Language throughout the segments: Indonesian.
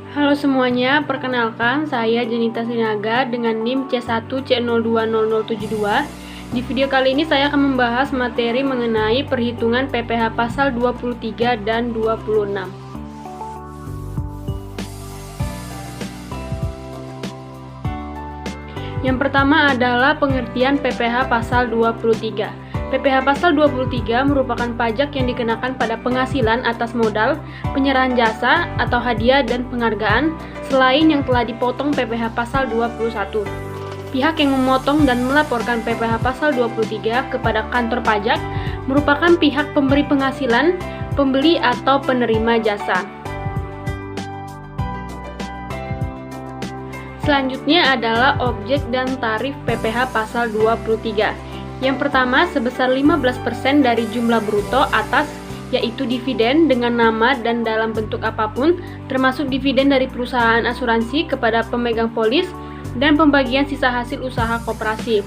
Halo semuanya, perkenalkan saya Jenita Sinaga dengan NIM C1C020072. Di video kali ini saya akan membahas materi mengenai perhitungan PPh pasal 23 dan 26. Yang pertama adalah pengertian PPh pasal 23. PPh pasal 23 merupakan pajak yang dikenakan pada penghasilan atas modal, penyerahan jasa, atau hadiah dan penghargaan, selain yang telah dipotong PPh pasal 21. Pihak yang memotong dan melaporkan PPh pasal 23 kepada kantor pajak merupakan pihak pemberi penghasilan, pembeli atau penerima jasa. Selanjutnya adalah objek dan tarif PPh pasal 23. Yang pertama sebesar 15% dari jumlah bruto atas, yaitu dividen dengan nama dan dalam bentuk apapun, termasuk dividen dari perusahaan asuransi kepada pemegang polis dan pembagian sisa hasil usaha koperasi.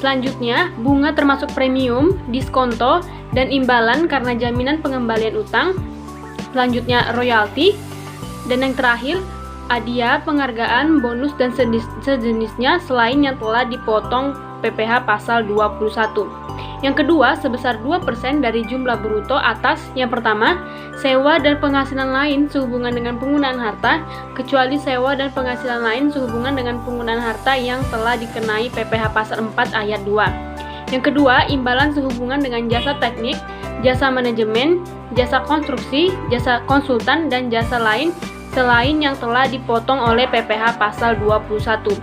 Selanjutnya, bunga termasuk premium, diskonto, dan imbalan karena jaminan pengembalian utang. Selanjutnya, royalti. Dan yang terakhir, hadiah, penghargaan, bonus, dan sejenisnya selain yang telah dipotong PPh pasal 21. Yang kedua, sebesar 2% dari jumlah bruto atas yang pertama, sewa dan penghasilan lain sehubungan dengan penggunaan harta, kecuali sewa dan penghasilan lain sehubungan dengan penggunaan harta yang telah dikenai PPh pasal 4 ayat 2. Yang kedua, imbalan sehubungan dengan jasa teknik, jasa manajemen, jasa konstruksi, jasa konsultan, dan jasa lain selain yang telah dipotong oleh PPh pasal 21.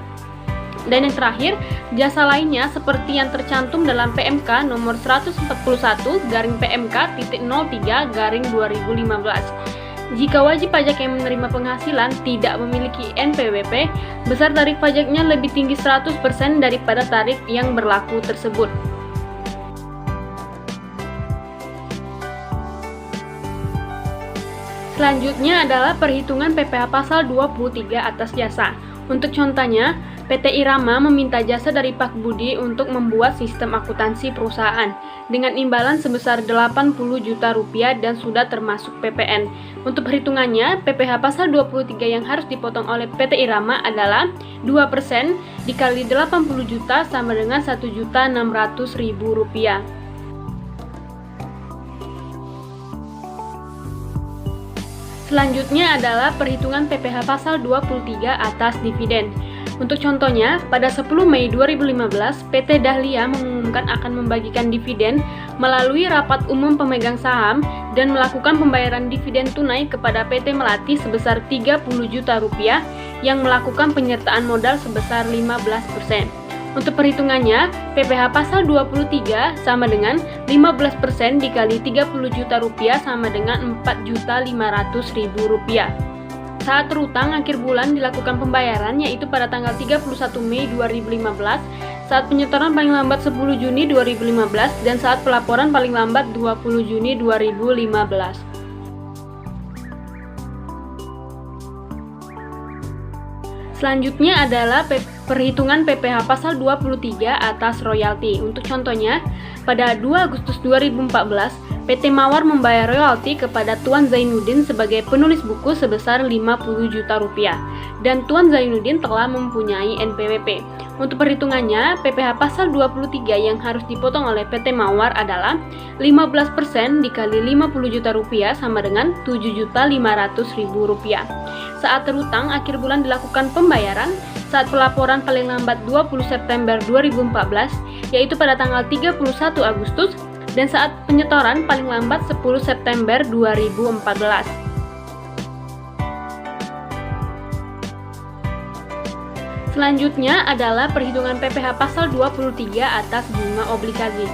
Dan yang terakhir, jasa lainnya seperti yang tercantum dalam PMK nomor 141-PMK.03-2015. Jika wajib pajak yang menerima penghasilan tidak memiliki NPWP, besar tarif pajaknya lebih tinggi 100% daripada tarif yang berlaku tersebut. Selanjutnya adalah perhitungan PPh pasal 23 atas jasa. Untuk contohnya, PT Irama meminta jasa dari Pak Budi untuk membuat sistem akuntansi perusahaan dengan imbalan sebesar 80 juta rupiah dan sudah termasuk PPN. Untuk perhitungannya, PPh pasal 23 yang harus dipotong oleh PT Irama adalah 2% dikali 80 juta sama dengan 1.600.000 rupiah. Selanjutnya adalah perhitungan PPh pasal 23 atas dividen. Untuk contohnya, pada 10 Mei 2015, PT Dahlia mengumumkan akan membagikan dividen melalui rapat umum pemegang saham dan melakukan pembayaran dividen tunai kepada PT Melati sebesar 30 juta rupiah yang melakukan penyertaan modal sebesar 15%. Untuk perhitungannya, PPh pasal 23 sama dengan 15% dikali 30 juta rupiah sama dengan 4.500.000 rupiah. Saat terutang akhir bulan dilakukan pembayaran yaitu pada tanggal 31 Mei 2015, saat penyetoran paling lambat 10 Juni 2015, dan saat pelaporan paling lambat 20 Juni 2015. Selanjutnya adalah perhitungan PPh pasal 23 atas royalti. Untuk contohnya, pada 2 Agustus 2014, PT Mawar membayar royalti kepada Tuan Zainuddin sebagai penulis buku sebesar 50 juta rupiah, dan Tuan Zainuddin telah mempunyai NPWP. Untuk perhitungannya, PPh pasal 23 yang harus dipotong oleh PT Mawar adalah 15% dikali 50 juta rupiah sama dengan 7.500.000 rupiah. Saat terutang akhir bulan dilakukan pembayaran, saat pelaporan paling lambat 20 September 2014, yaitu pada tanggal 31 Agustus, dan saat penyetoran paling lambat 10 September 2014. Selanjutnya adalah perhitungan PPh pasal 23 atas bunga obligasi.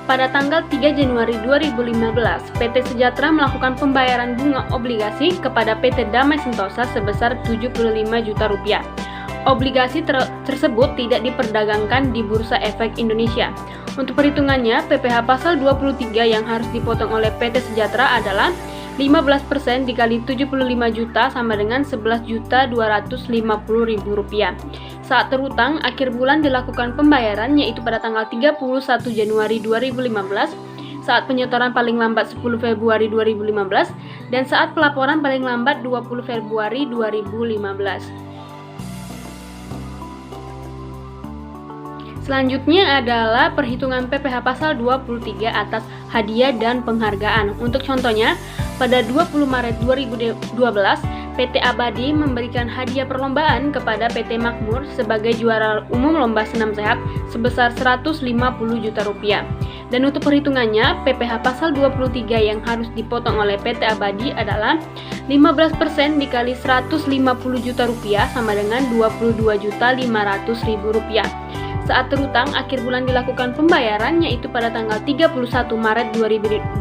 Pada tanggal 3 Januari 2015, PT Sejahtera melakukan pembayaran bunga obligasi kepada PT Damai Sentosa sebesar 75 juta rupiah. Obligasi tersebut tidak diperdagangkan di Bursa Efek Indonesia. Untuk perhitungannya, PPh pasal 23 yang harus dipotong oleh PT Sejahtera adalah 15% dikali 75 juta sama dengan 11.250.000 rupiah. Saat terutang, akhir bulan dilakukan pembayaran yaitu pada tanggal 31 Januari 2015, saat penyetoran paling lambat 10 Februari 2015, dan saat pelaporan paling lambat 20 Februari 2015. Selanjutnya adalah perhitungan PPh pasal 23 atas hadiah dan penghargaan. Untuk contohnya, pada 20 Maret 2012, PT Abadi memberikan hadiah perlombaan kepada PT Makmur sebagai juara umum lomba senam sehat sebesar 150 juta rupiah. Dan untuk perhitungannya, PPh pasal 23 yang harus dipotong oleh PT Abadi adalah 15% dikali 150 juta rupiah sama dengan 22.500.000 rupiah. Saat terutang, akhir bulan dilakukan pembayaran yaitu pada tanggal 31 Maret 2012,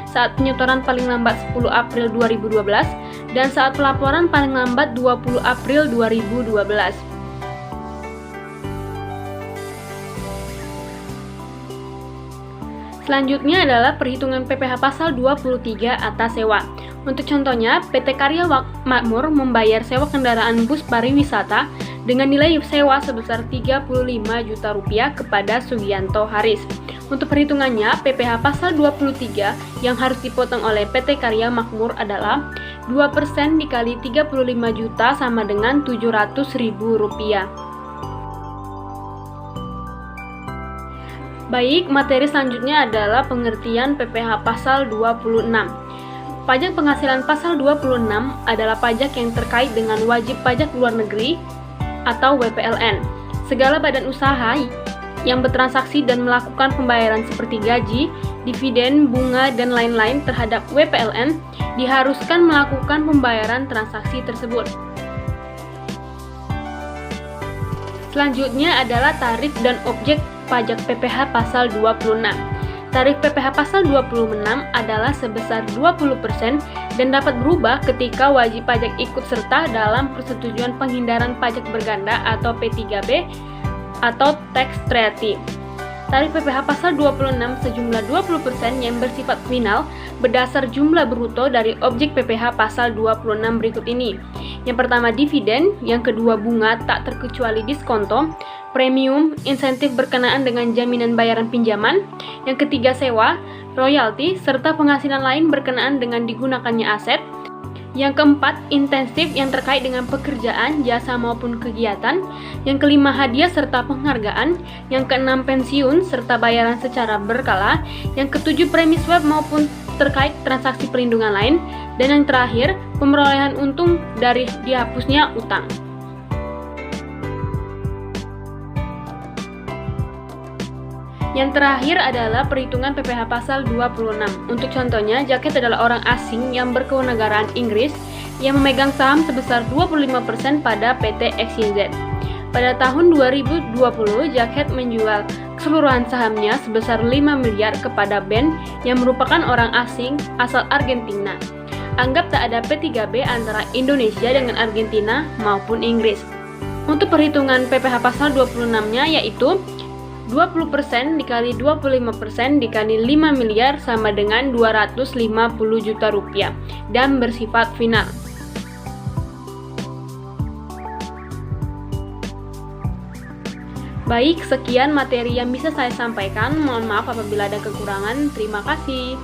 saat penyetoran paling lambat 10 April 2012, dan saat pelaporan paling lambat 20 April 2012. Selanjutnya adalah perhitungan PPh pasal 23 atas sewa. Untuk contohnya, PT Karya Makmur membayar sewa kendaraan bus pariwisata dengan nilai sewa sebesar 35 juta rupiah kepada Sugianto Haris. Untuk perhitungannya, PPh pasal 23 yang harus dipotong oleh PT Karya Makmur adalah 2% dikali 35 juta sama dengan 700.000 rupiah. Baik, materi selanjutnya adalah pengertian PPh pasal 26. Pajak penghasilan pasal 26 adalah pajak yang terkait dengan wajib pajak luar negeri atau WPLN. Segala badan usaha yang bertransaksi dan melakukan pembayaran seperti gaji, dividen, bunga, dan lain-lain terhadap WPLN diharuskan melakukan pembayaran transaksi tersebut. Selanjutnya adalah tarif dan objek pajak PPh pasal 26. Tarif PPh pasal 26 adalah sebesar 20% dan dapat berubah ketika wajib pajak ikut serta dalam persetujuan penghindaran pajak berganda atau P3B atau tax treaty. Tarif PPh pasal 26 sejumlah 20% yang bersifat final berdasar jumlah bruto dari objek PPh pasal 26 berikut ini. Yang pertama dividen, yang kedua bunga tak terkecuali diskonto, premium, insentif berkenaan dengan jaminan bayaran pinjaman, yang ketiga sewa, royalti, serta penghasilan lain berkenaan dengan digunakannya aset. Yang keempat, intensif yang terkait dengan pekerjaan, jasa maupun kegiatan. Yang kelima, hadiah serta penghargaan. Yang keenam, pensiun serta bayaran secara berkala. Yang ketujuh, premi swab maupun terkait transaksi perlindungan lain. Dan yang terakhir, pemerolehan untung dari dihapusnya utang. Yang terakhir adalah perhitungan PPh pasal 26. Untuk contohnya, Jacket adalah orang asing yang berkewarganegaraan Inggris yang memegang saham sebesar 25% pada PT XYZ. Pada tahun 2020, Jacket menjual keseluruhan sahamnya sebesar 5 miliar kepada Ben yang merupakan orang asing asal Argentina. Anggap tak ada P3B antara Indonesia dengan Argentina maupun Inggris. Untuk perhitungan PPh pasal 26-nya yaitu 20% dikali 25% dikali 5 miliar sama dengan 250 juta rupiah dan bersifat final. Baik, sekian materi yang bisa saya sampaikan. Mohon maaf apabila ada kekurangan. Terima kasih.